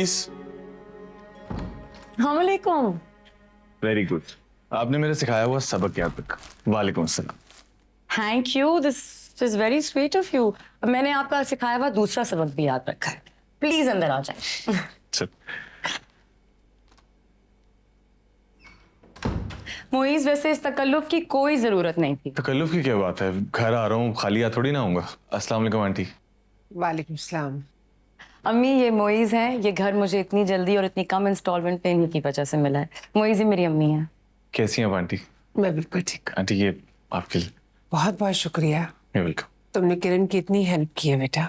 Moist. वालेकुम। Very good. आपने मेरे सिखाया हुआ सबक याद रखा। वालेकुम अस्सलाम। Thank you, this is very sweet of you. मैंने आपका सिखाया हुआ दूसरा सबक भी याद रखा है। प्लीज अंदर आ जाए। चल। मोइज, वैसे इस तकल्लुफ की कोई जरूरत नहीं थी। तकल्लुफ की क्या बात है? घर आ रहा हूँ, खाली हाथ थोड़ी ना आऊंगा। अस्सलाम वालेकुम आंटी। वालेकुम सलाम। अम्मी, ये मोइज है। ये घर मुझे इतनी जल्दी और इतनी कम इंस्टॉलमेंट पे इन्हीं की वजह से मिला है। मोइज ही मेरी अम्मी है। कैसी हैं आप आंटी? मैं बिल्कुल ठीक। आंटी ये आपके लिए। बहुत बहुत शुक्रिया। वेलकम। तुमने किरण की इतनी हेल्प की है बेटा।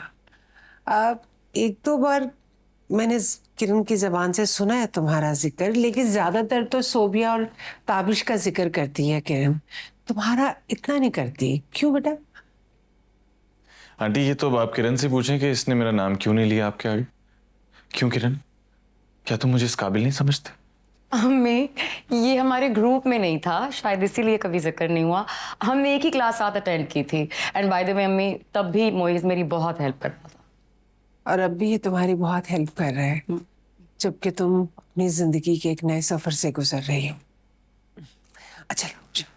अब एक दो बार मैंने किरण की जबान से सुना है तुम्हारा जिक्र, लेकिन ज्यादातर तो सोबिया और ताबिश का जिक्र करती है किरण। तुम्हारा इतना नहीं करती, क्यों बेटा? आंटी ये तो आप किरण से पूछें कि इसने मेरा नाम क्यों नहीं लिया आपके आगे। क्यों किरण, क्या तुम मुझे इस काबिल नहीं समझते? अम्मी, ये हमारे ग्रुप में नहीं था, शायद इसीलिए कभी जिक्र नहीं हुआ। हमने एक ही क्लास साथ अटेंड की थी। एंड बाय द वे अम्मी, तब भी मोइज मेरी बहुत हेल्प करता था। और अब भी ये तुम्हारी बहुत हेल्प कर रहा है, जबकि तुम अपनी जिंदगी के एक नए सफर से गुजर रही हो। अच्छा चलो,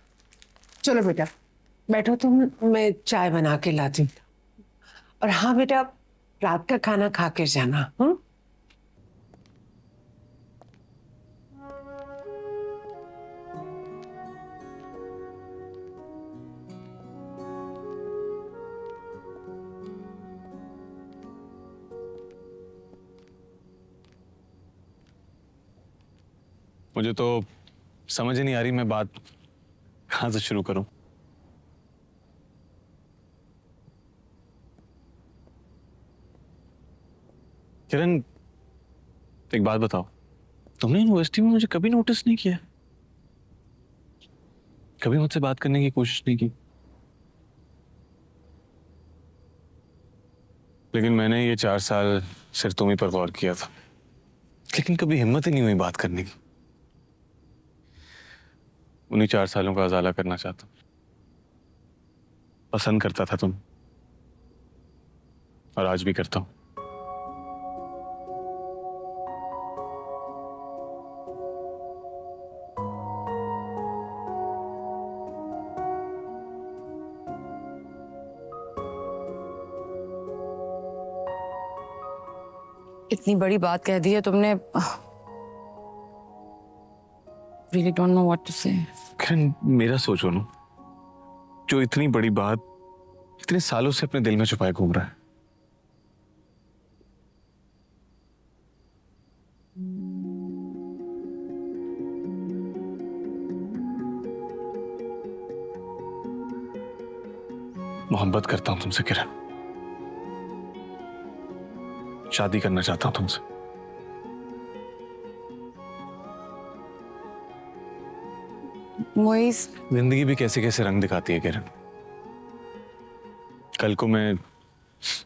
चलो बेटा बैठो तुम, मैं चाय बना के लाती हूँ। और हाँ बेटा, रात का खाना खा के जाना। मुझे तो समझ ही नहीं आ रही मैं बात कहाँ से शुरू करूं। किरण, एक बात बताओ, तुमने यूनिवर्सिटी में मुझे कभी नोटिस नहीं किया? कभी मुझसे बात करने की कोशिश नहीं की? लेकिन मैंने ये 4 साल सिर्फ तुम ही पर गौर किया था, लेकिन कभी हिम्मत ही नहीं हुई बात करने की। उन्हीं 4 सालों का अजाला करना चाहता हूं। पसंद करता था तुम, और आज भी करता हूं। इतनी बड़ी बात कह दी है तुमने। Really don't know what to say. किरण, मेरा सोचो ना, जो इतनी बड़ी बात इतने सालों से अपने दिल में छुपाए घूम रहा है। मोहब्बत करता हूं तुमसे किरण, शादी करना चाहता हूं तुमसे। मोइज, जिंदगी भी कैसे कैसे रंग दिखाती है किरण। कल को मैं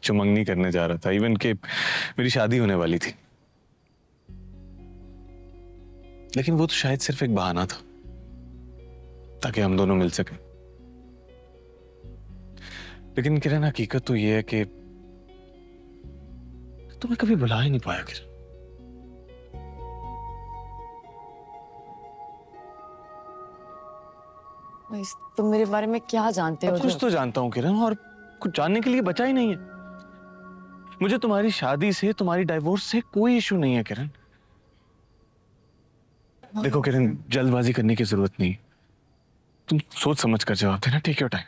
चुमंगनी करने जा रहा था, इवन के मेरी शादी होने वाली थी, लेकिन वो तो शायद सिर्फ एक बहाना था ताकि हम दोनों मिल सके। लेकिन किरण, हकीकत तो ये है कि तुम्हें कभी बुला ही नहीं पाया किरण। मोइज, तुम मेरे बारे में क्या जानते हो? कुछ तो जानता हूं किरण, और कुछ जानने के लिए बचा ही नहीं है। मुझे तुम्हारी शादी से, तुम्हारी डाइवोर्स से कोई इशू नहीं है किरण। देखो किरण, जल्दबाजी करने की जरूरत नहीं। तुम सोच समझ कर जवाब देना। Take your time.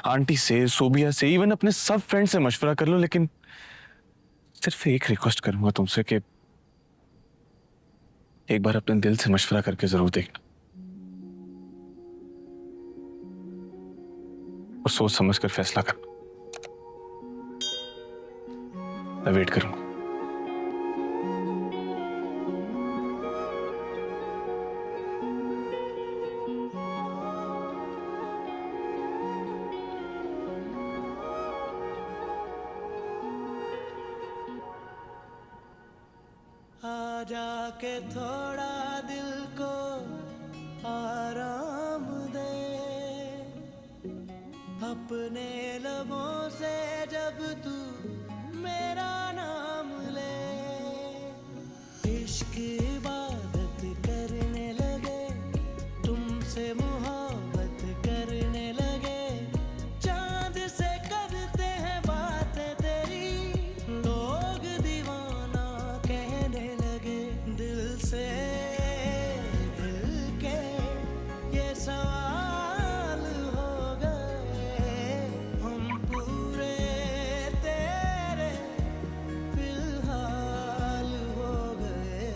आंटी से, सोबिया से, इवन अपने सब फ्रेंड से मशवरा कर लो, लेकिन सिर्फ एक रिक्वेस्ट करूंगा तुमसे कि एक बार अपने दिल से मशवरा करके जरूर देखना, और सोच समझ कर फैसला करना। मैं वेट करूंगा। जाके थोड़ा दिल को आराम दे, अपने लबों से जब तू मेरा नाम ले, से मोहब्बत करने लगे, चांद से करते हैं बातें तेरी, लोग दीवाना कहने लगे। दिल से दिल के ये सवाल हो गए, हम पूरे तेरे फिलहाल हो गए।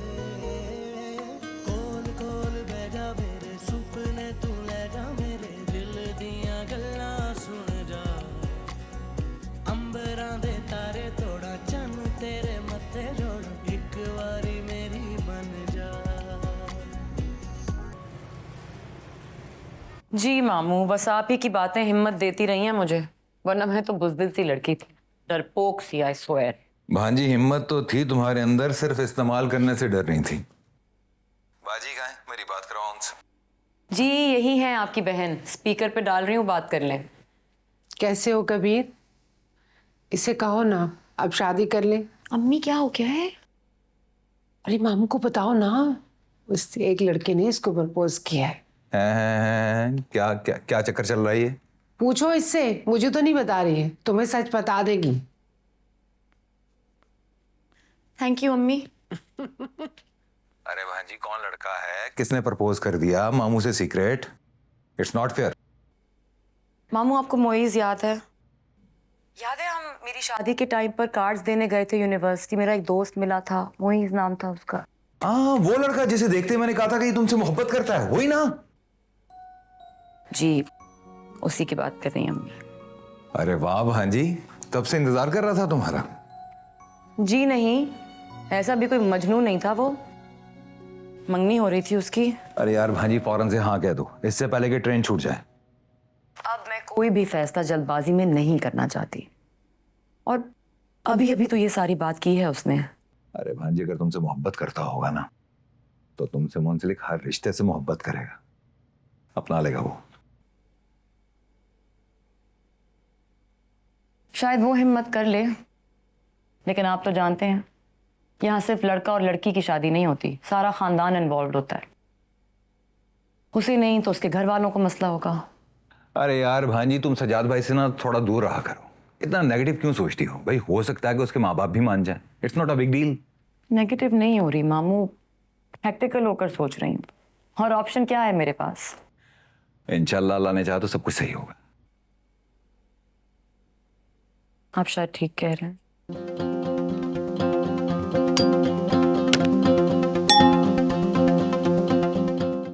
कोल कोल बैठा मेरे सुपने तू ले जा, मेरे दिल दियां गल्लां सुन जा, अंबरां दे तारे तोड़ा चन तेरे मत्थे जोड़, एक बारी मेरी बन जा। जी मामू, बस आप ही की बातें हिम्मत देती रही हैं मुझे, वरना मैं तो बुज़दिल सी लड़की थी, डरपोक सी, आई स्वेयर। भांजी हिम्मत तो थी तुम्हारे अंदर, सिर्फ इस्तेमाल करने से डर रही थी। बाजी कहाँ है? मेरी बात कराओ उनसे। जी यही है आपकी बहन, स्पीकर पे डाल रही हूँ, बात कर लें। कैसे हो कबीर? इसे कहो ना अब शादी कर ले। अम्मी क्या हो गया है? अरे मामू को बताओ ना, उस एक लड़के ने इसको प्रपोज किया है। क्या क्या क्या चक्कर चल रहा है ये? पूछो इससे, मुझे तो नहीं बता रही है, तुम्हें सच बता देगी। थैंक यू अम्मी। अरे भांजी कौन लड़का है, किसने प्रपोज कर दिया मामू से सीक्रेट? It's not fair. मामू आपको मोइज याद है? याद है हम मेरी शादी के टाइम पर कार्ड्स देने गए थे यूनिवर्सिटी, मेरा एक दोस्त मिला था, मोइज नाम था उसका। हाँ वो लड़का जिसे देखते मैंने कहा था कि तुमसे मोहब्बत करता है, वही ना? जी उसी की बात कर रही हैं अम्मी। अरे वाह भांजी, तब से इंतजार कर रहा था तुम्हारा। जी नहीं, ऐसा भी कोई मजनू नहीं था वो, मंगनी हो रही थी उसकी। अरे यार भांजी फौरन से हाँ कह दो, इससे पहले कि ट्रेन छूट जाए। अब मैं कोई भी फैसला जल्दबाजी में नहीं करना चाहती, और अभी अभी तो ये सारी बात की है उसने। अरे भांजी अगर तुमसे मोहब्बत करता होगा ना, तो तुमसे मुंसलिक हर रिश्ते से मोहब्बत करेगा, अपना लेगा वो। शायद वो हिम्मत कर ले, लेकिन आप तो जानते हैं यहाँ सिर्फ लड़का और लड़की की शादी नहीं होती, सारा खानदान इन्वॉल्व होता है। उसे नहीं तो उसके घर वालों को मसला होगा। अरे यार भांजी तुम सजाद भाई से ना थोड़ा दूर रहा करो, इतना नेगेटिव क्यों सोचती हो? भाई हो सकता है कि उसके माँ बाप भी मान जाए, it's not a big deal. Negative नहीं हो रही मामू, प्रैक्टिकल होकर सोच रही हूँ, और ऑप्शन क्या है मेरे पास? इंशाल्लाह अल्लाह ने चाहा तो सब कुछ सही होगा। आप शायद ठीक कह रहे हैं।